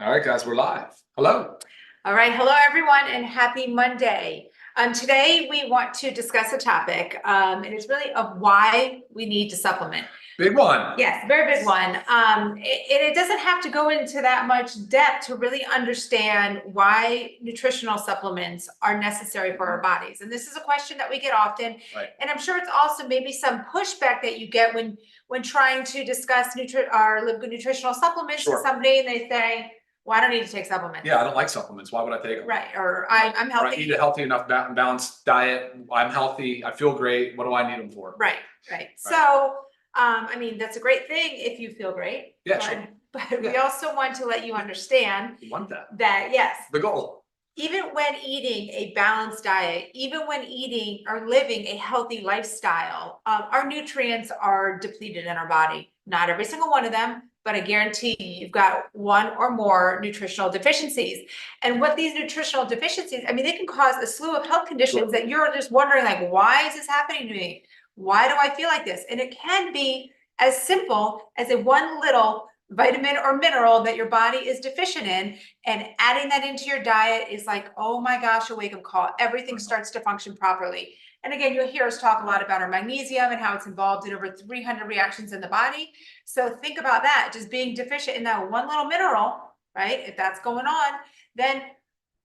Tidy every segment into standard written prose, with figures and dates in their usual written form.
All right, guys, we're live. Hello. All right. Hello, everyone, and happy Monday. Today, we want to discuss a topic, and it's really of why we need to supplement. Big one. Yes, very big one. It doesn't have to go into that much depth to really understand why nutritional supplements are necessary for our bodies. And this is a question that we get often. Right. And I'm sure it's also maybe some pushback that you get when trying to discuss our LiveGood nutritional supplements Sure. to somebody, and they say, well, I don't need to take supplements. Yeah, I don't like supplements. Why would I take them? Right. Or I'm healthy. Or I eat a healthy enough balanced diet. I'm healthy. I feel great. What do I need them for? Right. So, I mean, that's a great thing if you feel great. Yeah, sure. But we also want to let you understand You want that. that, yes, The goal. even when eating a balanced diet, even when eating or living a healthy lifestyle, our nutrients are depleted in our body. Not every single one of them, but I guarantee you've got one or more nutritional deficiencies. And what these nutritional deficiencies, I mean, they can cause a slew of health conditions Sure. that you're just wondering, like, why is this happening to me? Why do I feel like this? And it can be as simple as a one little vitamin or mineral that your body is deficient in, and adding that into your diet is like, oh my gosh, a wake-up call. Everything starts to function properly. And again, you'll hear us talk a lot about our magnesium and how it's involved in over 300 reactions in the body. So think about that, just being deficient in that one little mineral, right? If that's going on, then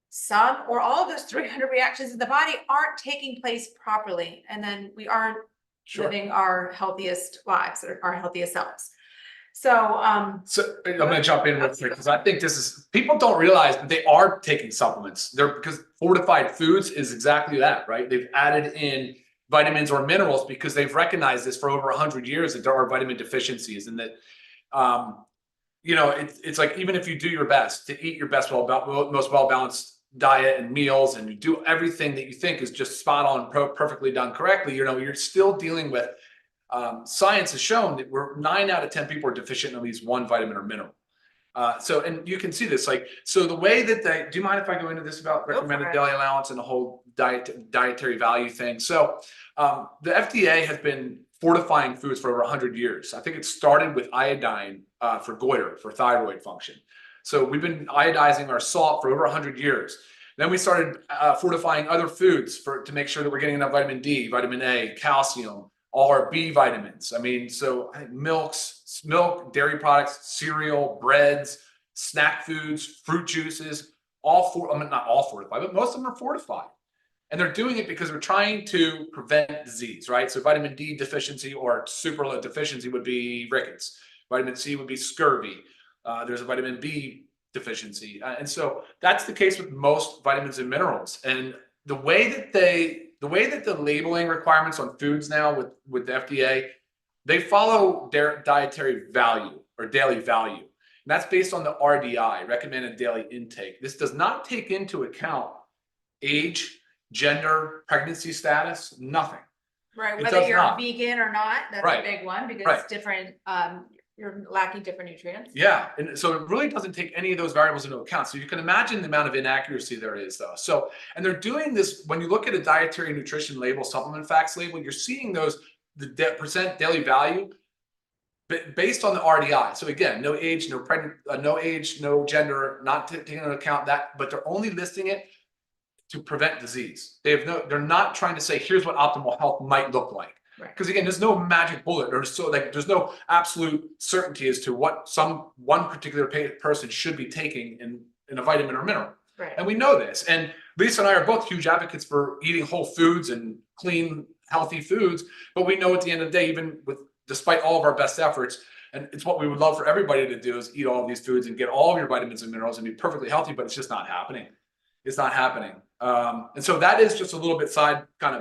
some or all of those 300 reactions in the body aren't taking place properly. And then we aren't living our healthiest lives, or our healthiest selves. So I'm going to jump in real quick because I think people don't realize that they are taking supplements. Because fortified foods is exactly that, right? They've added in vitamins or minerals because they've recognized this for over 100 years that there are vitamin deficiencies, and that, it's like, even if you do your best to eat your best, most well-balanced diet and meals, and you do everything that you think is just spot on, perfectly done correctly, you're still dealing with science has shown that 9 out of 10 people are deficient in at least one vitamin or mineral. And you can see this, so the way that do you mind if I go into this about recommended daily allowance and the whole dietary value thing? So the FDA has been fortifying foods for over 100 years. I think it started with iodine for goiter, for thyroid function. So we've been iodizing our salt for over 100 years. Then we started fortifying other foods to make sure that we're getting enough vitamin D, vitamin A, calcium, all our B vitamins. I mean, so I think milk, dairy products, cereal, breads, snack foods, fruit juices, not all fortified, but most of them are fortified. And they're doing it because we're trying to prevent disease, right? So vitamin D deficiency or superreds deficiency would be rickets. Vitamin C would be scurvy. There's a vitamin B deficiency. And so that's the case with most vitamins and minerals. And the way that the labeling requirements on foods now with the FDA, they follow their dietary value or daily value. And that's based on the RDI, recommended daily intake. This does not take into account age, gender, pregnancy status, nothing. Right, whether you're vegan or not, that's a big one, because different, you're lacking different nutrients. Yeah, and so it really doesn't take any of those variables into account. So you can imagine the amount of inaccuracy there is, though. So, and they're doing this, when you look at a dietary nutrition label, supplement facts label, you're seeing the percent daily value based on the RDI. So again, no age, no gender, not taking into account that, but they're only listing it to prevent disease. They're not trying to say, here's what optimal health might look like. Because again, there's no magic bullet, or there's no absolute certainty as to what one particular person should be taking in a vitamin or mineral. Right. And we know this. And Lisa and I are both huge advocates for eating whole foods and clean, healthy foods. But we know at the end of the day, despite all of our best efforts, and it's what we would love for everybody to do, is eat all of these foods and get all of your vitamins and minerals and be perfectly healthy, but it's just not happening. It's not happening. And so that is just a little bit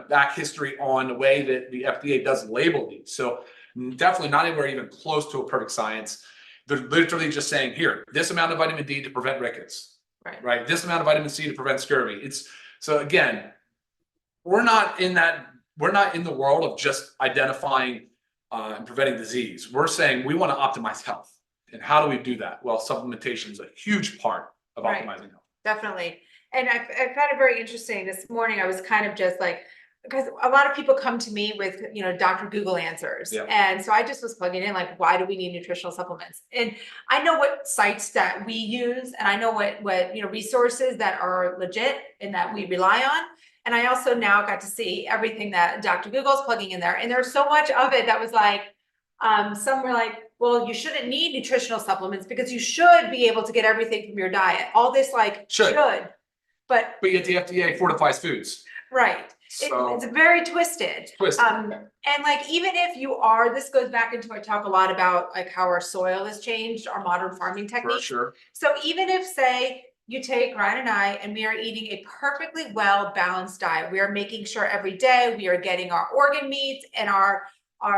back history on the way that the FDA does label these. So definitely not anywhere even close to a perfect science. They're literally just saying, here, this amount of vitamin D to prevent rickets, right? This amount of vitamin C to prevent scurvy. So again, we're not in the world of just identifying and preventing disease. We're saying we want to optimize health. And how do we do that? Well, supplementation is a huge part of optimizing health. Definitely. And I found it very interesting this morning. I was kind of just like, because a lot of people come to me with, Dr. Google answers. Yeah. And so I just was plugging in, like, why do we need nutritional supplements? And I know what sites that we use, and I know what resources that are legit and that we rely on. And I also now got to see everything that Dr. Google's plugging in there. And there's so much of it that was like, some were like, well, you shouldn't need nutritional supplements because you should be able to get everything from your diet. All this like should. But yet the FDA fortifies foods. Right. So It's very twisted. And like, even if you are, this goes back into, I talk a lot about like how our soil has changed, our modern farming techniques. For sure. So even if, say, you take Ryan and I, and we are eating a perfectly well balanced diet, we are making sure every day we are getting our organ meats and our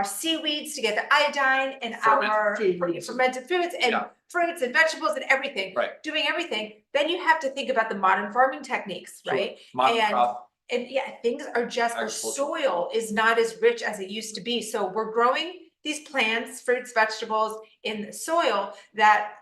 seaweeds to get the iodine and our fermented foods and fruits and vegetables and everything, doing everything, then you have to think about the modern farming techniques, right? And yeah, things are just, our soil is not as rich as it used to be. So we're growing these plants, fruits, vegetables in the soil that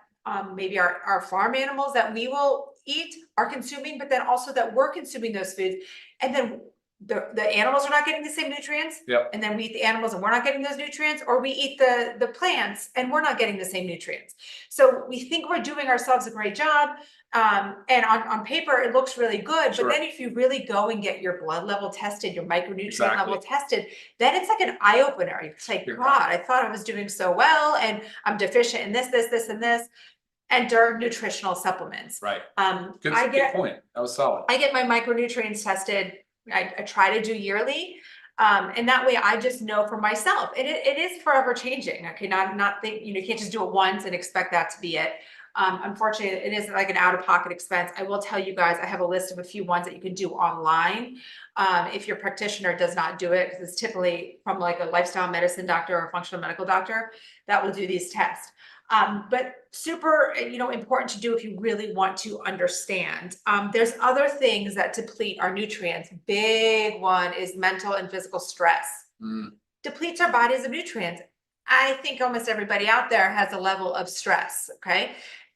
maybe our farm animals that we will eat are consuming, but then also that we're consuming those foods. And then the animals are not getting the same nutrients. And then we eat the animals and we're not getting those nutrients, or we eat the plants and we're not getting the same nutrients. So we think we're doing ourselves a great job. And on paper, it looks really good. But then if you really go and get your blood level tested, your micronutrient level tested, then it's like an eye opener. It's like, God, I thought I was doing so well and I'm deficient in this, and this. Enter nutritional supplements. Good point. That was solid. I get my micronutrients tested. I try to do yearly. And that way I just know for myself, and it is forever changing. Okay. Not think, you can't just do it once and expect that to be it. Unfortunately, it is like an out-of-pocket expense. I will tell you guys, I have a list of a few ones that you can do online. If your practitioner does not do it, because it's typically from like a lifestyle medicine doctor or a functional medical doctor that will do these tests. But super, important to do if you really want to understand. There's other things that deplete our nutrients. Big one is mental and physical stress. Depletes our bodies of nutrients. I think almost everybody out there has a level of stress. Okay.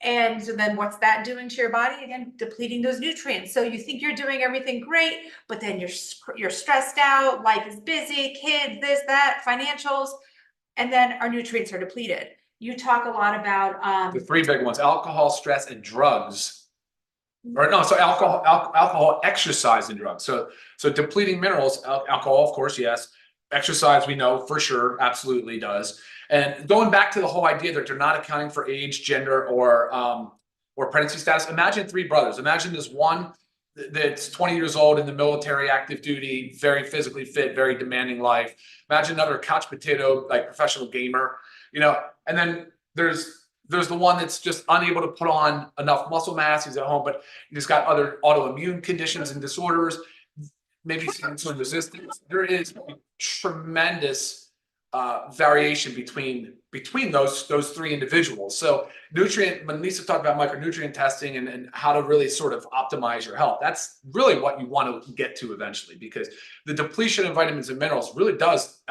And so then what's that doing to your body? Again, depleting those nutrients. So you think you're doing everything great, but then you're stressed out, life is busy, kids, this, that, financials, and then our nutrients are depleted. You talk a lot about the three big ones: alcohol, stress, and drugs. Or no, so alcohol, exercise, and drugs. So depleting minerals, alcohol, of course, yes. Exercise, we know for sure, absolutely does. And going back to the whole idea that they're not accounting for age, gender, or pregnancy status. Imagine three brothers. Imagine this one that's 20 years old, in the military, active duty, very physically fit, very demanding life. Imagine another couch potato, like professional gamer, and then there's the one that's just unable to put on enough muscle mass. He's at home, but he's got other autoimmune conditions and disorders, maybe some insulin resistance. There is tremendous variation between those three individuals. So when Lisa talked about micronutrient testing and how to really sort of optimize your health, that's really what you want to get to eventually, because the depletion of vitamins and minerals really does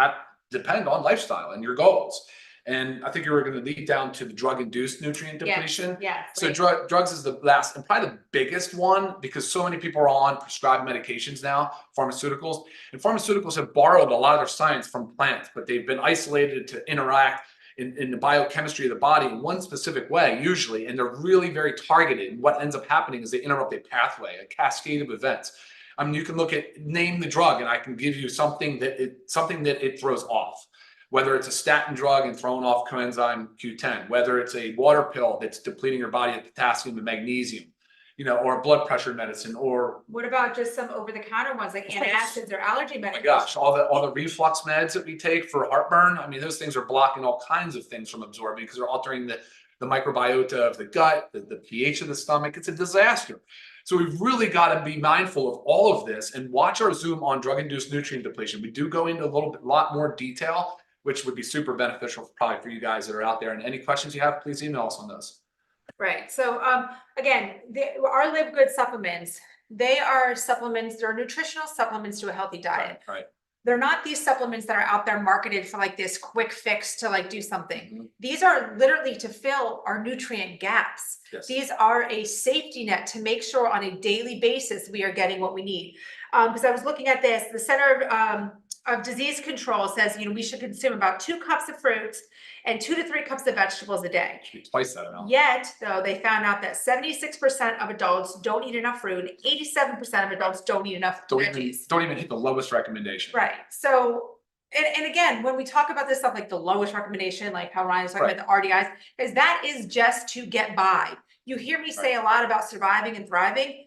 depend on lifestyle and your goals. And I think you were going to lead down to the drug-induced nutrient depletion. Yes. So drugs is the last and probably the biggest one, because so many people are on prescribed medications now, pharmaceuticals. And pharmaceuticals have borrowed a lot of their science from plants, but they've been isolated to interact in the biochemistry of the body in one specific way, usually. And they're really very targeted. And what ends up happening is they interrupt a pathway, a cascade of events. I mean, you can name the drug, and I can give you something that it throws off. Whether it's a statin drug and throwing off coenzyme Q10, whether it's a water pill that's depleting your body of potassium and magnesium, or a blood pressure medicine, or what about just some over-the-counter ones like antacids or allergy medications? Oh my gosh, all the reflux meds that we take for heartburn. I mean, those things are blocking all kinds of things from absorbing, because they're altering the microbiota of the gut, the pH of the stomach. It's a disaster. So we've really got to be mindful of all of this and watch our Zoom on drug-induced nutrient depletion. We do go into a lot more detail, which would be super beneficial probably for you guys that are out there. And any questions you have, please email us on those. Right. So again, our LiveGood supplements, they are supplements, they're nutritional supplements to a healthy diet. Right. They're not these supplements that are out there marketed for like this quick fix to like do something. These are literally to fill our nutrient gaps. Yes. These are a safety net to make sure on a daily basis we are getting what we need. Because I was looking at this, the Center of Disease Control says, we should consume about 2 cups of fruits and 2 to 3 cups of vegetables a day. Should be twice that amount. Yet, though, they found out that 76% of adults don't eat enough fruit, and 87% of adults don't eat enough veggies. Don't even hit the lowest recommendation. Right. So, and again, when we talk about this stuff, like the lowest recommendation, like how Ryan was talking about the RDIs, is that is just to get by. You hear me say a lot about surviving and thriving.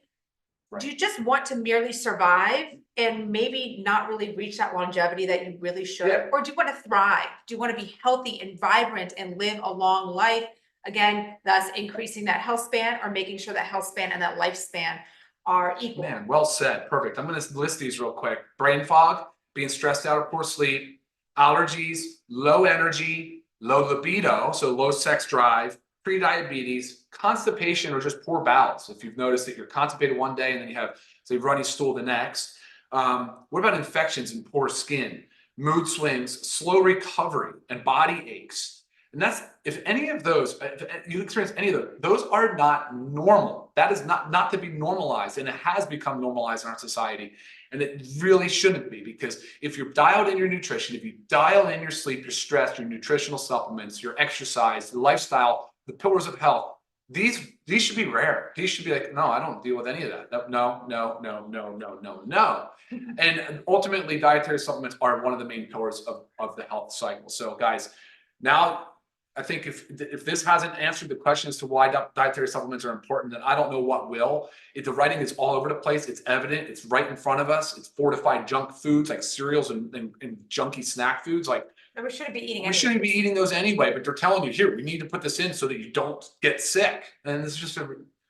Do you just want to merely survive and maybe not really reach that longevity that you really should? Yeah. Or do you want to thrive? Do you want to be healthy and vibrant and live a long life? Again, thus increasing that health span or making sure that health span and that lifespan are equal. Man, well said. Perfect. I'm going to list these real quick. Brain fog, being stressed out or poor sleep, allergies, low energy, low libido, so low sex drive, pre-diabetes, constipation, or just poor bowels. If you've noticed that you're constipated one day and then you have, say, runny stool the next. What about infections and poor skin, mood swings, slow recovery, and body aches? And that's, if any of those, if you experience any of those are not normal. That is not to be normalized, and it has become normalized in our society. And it really shouldn't be, because if you're dialed in your nutrition, if you dial in your sleep, your stress, your nutritional supplements, your exercise, the lifestyle, the pillars of health, these should be rare. These should be like, no, I don't deal with any of that. No. And ultimately, dietary supplements are one of the main pillars of the health cycle. So guys, now I think if this hasn't answered the question as to why dietary supplements are important, then I don't know what will. If the writing is all over the place, it's evident, it's right in front of us. It's fortified junk foods like cereals and junky snack foods. Like, and we shouldn't be eating. We shouldn't be eating those anyway, but they're telling you, here, we need to put this in so that you don't get sick. And this is just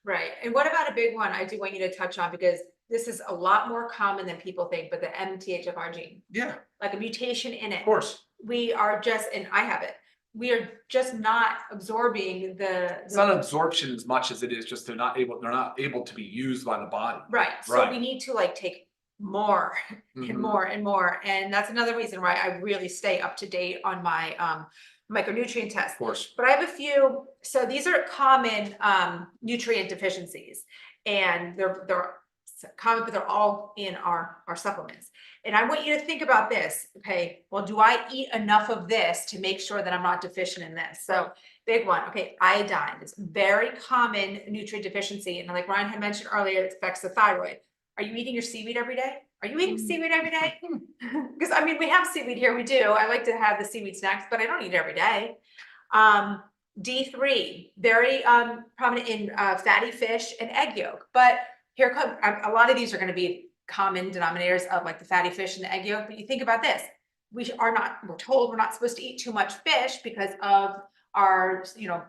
right. And what about a big one I do want you to touch on, because this is a lot more common than people think, but the MTHFR gene. Yeah. Like a mutation in it. Of course. We are just, and I have it, we are just not absorbing it's not absorption as much as it is just they're not able to be used by the body. Right. So we need to like take more and more and more. And that's another reason why I really stay up to date on my micronutrient test. Of course. But I have a few. So these are common nutrient deficiencies, and they're common, but they're all in our supplements. And I want you to think about this. Okay, well, do I eat enough of this to make sure that I'm not deficient in this? So big one. Okay, iodine is very common nutrient deficiency. And like Ryan had mentioned earlier, it affects the thyroid. Are you eating your seaweed every day? Are you eating seaweed every day? Because I mean, we have seaweed here. We do. I like to have the seaweed snacks, but I don't eat it every day. D3, very prominent in fatty fish and egg yolk. But here come a lot of these are going to be common denominators of like the fatty fish and the egg yolk. But you think about this: we're told we're not supposed to eat too much fish because of our,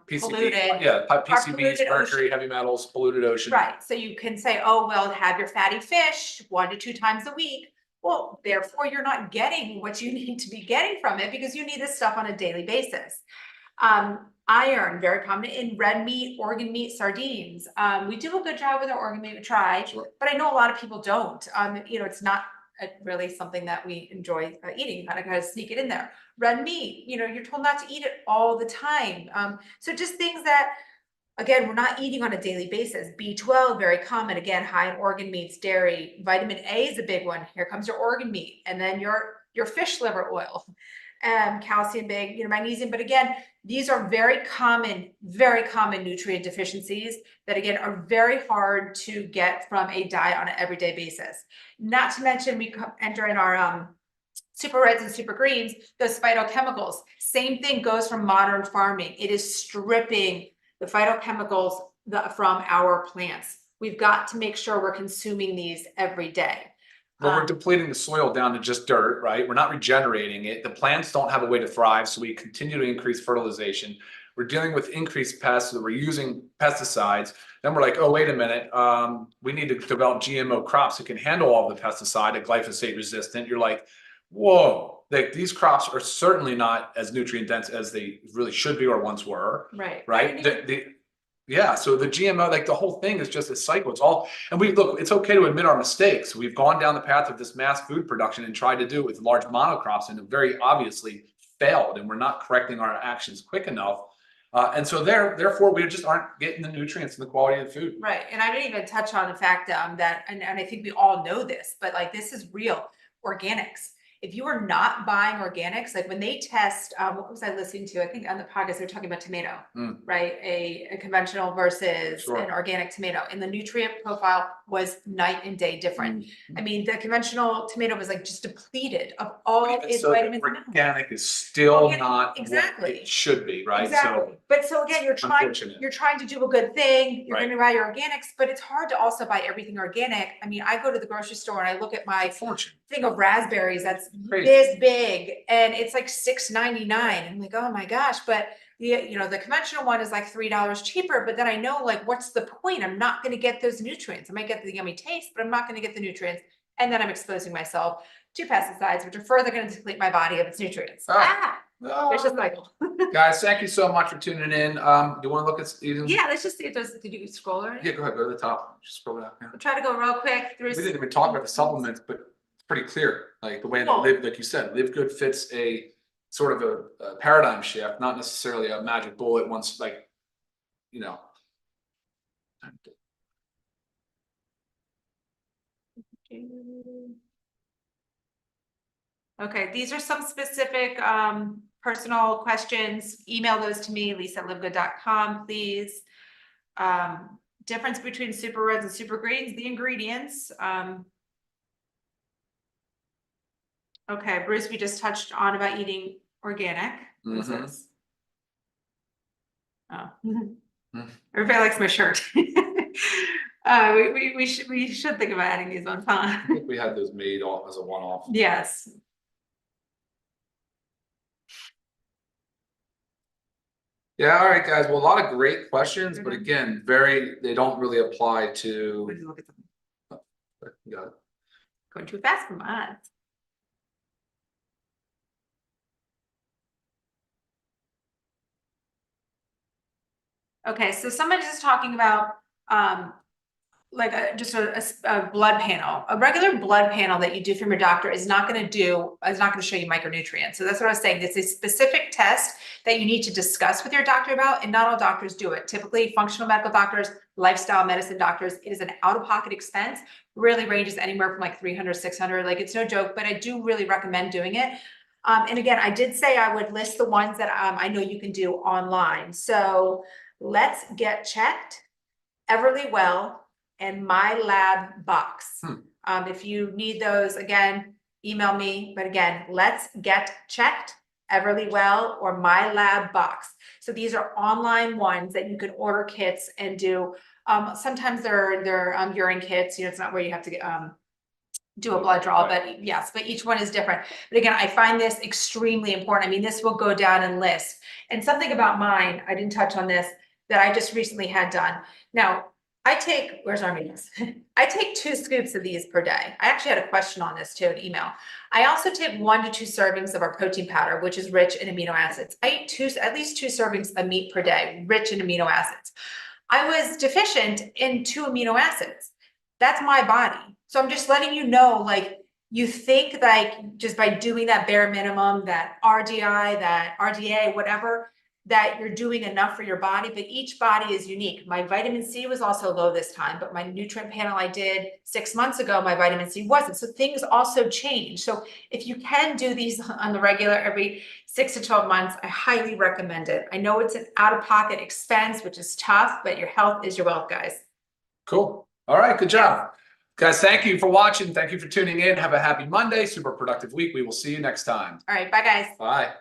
polluted, PCBs, mercury, heavy metals, polluted ocean. Right. So you can say, oh, well, have your fatty fish 1 to 2 times a week. Well, therefore, you're not getting what you need to be getting from it, because you need this stuff on a daily basis. Iron, very common in red meat, organ meat, sardines. We do a good job with our organ meat, we try, but I know a lot of people don't. It's not really something that we enjoy eating. You kind of sneak it in there. Red meat, you're told not to eat it all the time. So just things that, again, we're not eating on a daily basis. B12, very common, again, high in organ meats, dairy. Vitamin A is a big one. Here comes your organ meat, and then your fish liver oil. Calcium, big, magnesium. But again, these are very common nutrient deficiencies that, again, are very hard to get from a diet on an everyday basis. Not to mention, we enter in our super reds and super greens, those phytochemicals. Same thing goes from modern farming. It is stripping the phytochemicals from our plants. We've got to make sure we're consuming these every day. Well, we're depleting the soil down to just dirt, right? We're not regenerating it. The plants don't have a way to thrive, so we continue to increase fertilization. We're dealing with increased pests, so we're using pesticides. Then we're like, oh, wait a minute, we need to develop GMO crops that can handle all the pesticide, glyphosate resistant. You're like, whoa, these crops are certainly not as nutrient dense as they really should be or once were. Right? Yeah, so the GMO, like the whole thing is just a cycle. It's all, and it's okay to admit our mistakes. We've gone down the path of this mass food production and tried to do it with large monocrops, and it very obviously failed, and we're not correcting our actions quick enough. And so therefore, we just aren't getting the nutrients and the quality of the food. Right. And I didn't even touch on the fact that, and I think we all know this, but like this is real organics. If you are not buying organics, like when they test, what was I listening to? I think on the podcast, they're talking about tomato, right? A conventional versus an organic tomato. And the nutrient profile was night and day different. I mean, the conventional tomato was like just depleted of all its vitamins. Organic is still not exactly what it should be, right? Exactly. So, but so again, you're trying to do a good thing. You're going to buy your organics, but it's hard to also buy everything organic. I mean, I go to the grocery store and I look at my thing of raspberries that's this big and it's like $6.99. I'm like, oh my gosh, but the conventional one is like $3 cheaper, but then I know like, what's the point? I'm not going to get those nutrients. I might get the yummy taste, but I'm not going to get the nutrients. And then I'm exposing myself to pesticides, which are further going to deplete my body of its nutrients. Vicious cycle. Guys, thank you so much for tuning in. Do you want to look at even? Yeah, let's just see if there's, did you scroll already? Yeah, go ahead, go to the top. Just scroll down. I'll try to go real quick through. We didn't even talk about the supplements, but it's pretty clear. Like the way that like you said, LiveGood fits a sort of a paradigm shift, not necessarily a magic bullet once, like, you know. Okay, these are some specific personal questions. Email those to me, lisa@livegood.com, please. Difference between super reds and super greens, the ingredients. Okay, Bruce, we just touched on about eating organic. What is this? Oh, everybody likes my shirt. We should think about adding these ones, huh? I think we had those made off as a one-off. Yes. Yeah, all right, guys. Well, a lot of great questions, but again, they don't really apply to. Look at them. Oh, got it. Going too fast for my eyes. Okay, so somebody's just talking about like a blood panel. A regular blood panel that you do from your doctor is not going to show you micronutrients. So that's what I was saying. It's a specific test that you need to discuss with your doctor about, and not all doctors do it. Typically, functional medical doctors, lifestyle medicine doctors, it is an out-of-pocket expense. Really ranges anywhere from like $300, $600. Like it's no joke, but I do really recommend doing it. And again, I did say I would list the ones that I know you can do online. So Let's Get Checked, Everlywell, and My Lab Box. If you need those, again, email me. But again, Let's Get Checked, Everlywell, or My Lab Box. So these are online ones that you can order kits and do. Sometimes they're urine kits. It's not where you have to do a blood draw, but yes, but each one is different. But again, I find this extremely important. I mean, this will go down and list. And something about mine, I didn't touch on this, that I just recently had done. Now, where's our meetings? I take 2 scoops of these per day. I actually had a question on this too, an email. I also take 1 to 2 servings of our protein powder, which is rich in amino acids. I eat at least 2 servings of meat per day, rich in amino acids. I was deficient in 2 amino acids. That's my body. So I'm just letting you know, like, you think like just by doing that bare minimum, that RDI, that RDA, whatever, that you're doing enough for your body, but each body is unique. My vitamin C was also low this time, but my nutrient panel I did 6 months ago, my vitamin C wasn't. So things also change. So if you can do these on the regular every 6 to 12 months, I highly recommend it. I know it's an out-of-pocket expense, which is tough, but your health is your wealth, guys. Cool. All right, good job. Guys, thank you for watching. Thank you for tuning in. Have a happy Monday, super productive week. We will see you next time. All right, bye guys. Bye.